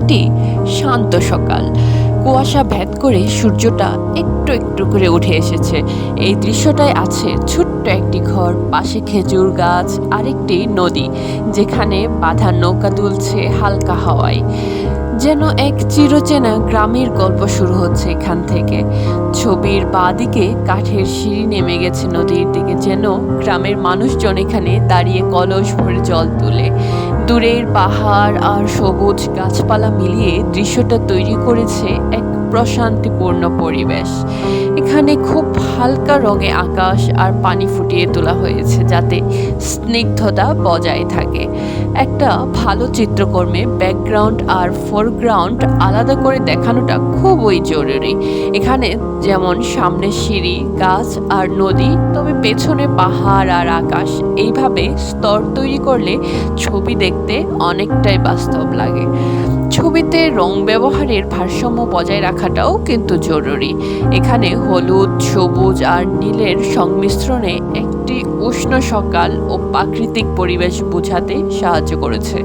একটি শান্ত সকাল। কুয়াশা ভেদ করে সূর্যটা একটু একটু করে উঠে এসেছে। এই দৃশ্যটায় আছে ছোট্ট একটি ঘর, পাশে খেজুর গাছ আর একটি নদী যেখানে বাঁধা নৌকা দুলছে হালকা হাওয়ায়। যেন এক চিরচেনা গ্রামের গল্প শুরু হচ্ছে এখান থেকে। ছবির বাঁদিকে কাঠের সিঁড়ি নেমে গেছে নদীর দিকে, যেন গ্রামের মানুষজন এখানে দাঁড়িয়ে কলস ভরে জল তুলে। দূরের পাহাড় আর সবুজ গাছপালা মিলিয়ে দৃশ্যটা তৈরি করেছে এক প্রশান্তিপূর্ণ পরিবেশ। এখানে খুব হালকা রঙে আকাশ আর পানি ফুটিয়ে তোলা হয়েছে যাতে স্নিগ্ধতা বজায় থাকে। একটা ভালো চিত্রকর্মে ব্যাকগ্রাউন্ড আর ফোরগ্রাউন্ড আলাদা করে দেখানোটা খুবই জরুরি। এখানে যেমন সামনে সিঁড়ি, গাছ আর নদী, তবে পেছনে পাহাড় আর আকাশ। এইভাবে স্তর তৈরি করলে ছবি দেখতে অনেকটাই বাস্তব লাগে। ছবিতে রং ব্যবহারের ভারসাম্য বজায় রাখাটাও কিন্তু জরুরি। এখানে হলুদ, সবুজ আর নীলের সংমিশ্রণে একটি উষ্ণ সকাল ও প্রাকৃতিক পরিবেশ বোঝাতে সাহায্য করেছে।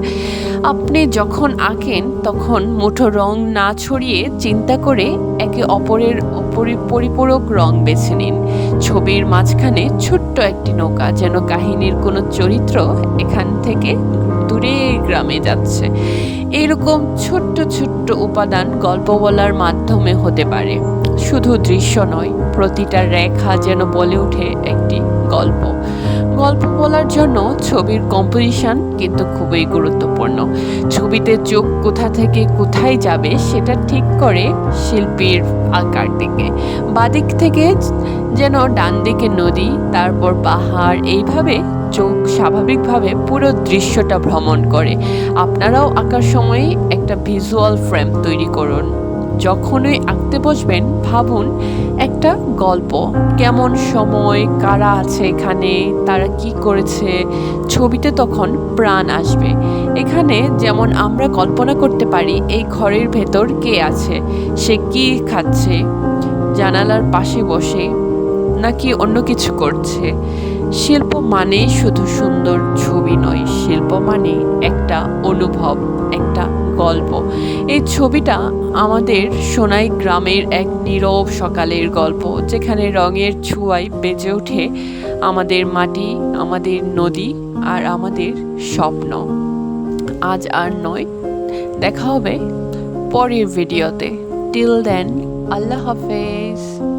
আপনি যখন আঁকেন তখন মুঠো রং না ছড়িয়ে চিন্তা করে একে অপরের পরিপূরক রং বেছে নিন। ছবির মাঝখানে ছোট্ট একটি নৌকা, যেন কাহিনীর কোনো চরিত্র এখান থেকে দূরে গ্রামে যাচ্ছে। এরকম ছোট্ট ছোট্ট উপাদান গল্প বলার মাধ্যমে হতে পারে, শুধু দৃশ্য নয়। প্রতিটা রেখা যেন বলে ওঠে একটি গল্প। গল্প বলার জন্য ছবির কম্পোজিশন কিন্তু খুবই গুরুত্বপূর্ণ। ছবিতে চোখ কোথা থেকে কোথায় যাবে সেটা ঠিক করে শিল্পীর আঁকার দিকে। বাদিক থেকে যেন ডান দিকে নদী, তারপর পাহাড়, এইভাবে চোখ স্বাভাবিকভাবে পুরো দৃশ্যটা ভ্রমণ করে। আপনারাও আঁকার সময় একটা ভিজুয়াল ফ্রেম তৈরি করুন। যখনই আঁকতে বসবেন ভাবুন একটা গল্প, কেমন সময়, কারা আছে এখানে, তারা কি করেছে। ছবিতে তখন প্রাণ আসবে। এখানে যেমন আমরা কল্পনা করতে পারি এই ঘরের ভেতর কে আছে, সে কি খাচ্ছে, জানালার পাশে বসে নাকি অন্য কিছু করছে। শিল্প মানে শুধু সুন্দর ছবি নয়, শিল্প মানে একটা অনুভব, একটা গল্প। এই ছবিটা আমাদের সোনাই গ্রামের এক নীরব সকালের গল্প, যেখানে রঙের ছোঁয়ায় বেজে ওঠে আমাদের মাটি, আমাদের নদী আর আমাদের স্বপ্ন। আজ আর নয়, দেখা হবে পরের ভিডিওতে। টিল দেন, আল্লাহ হাফেজ।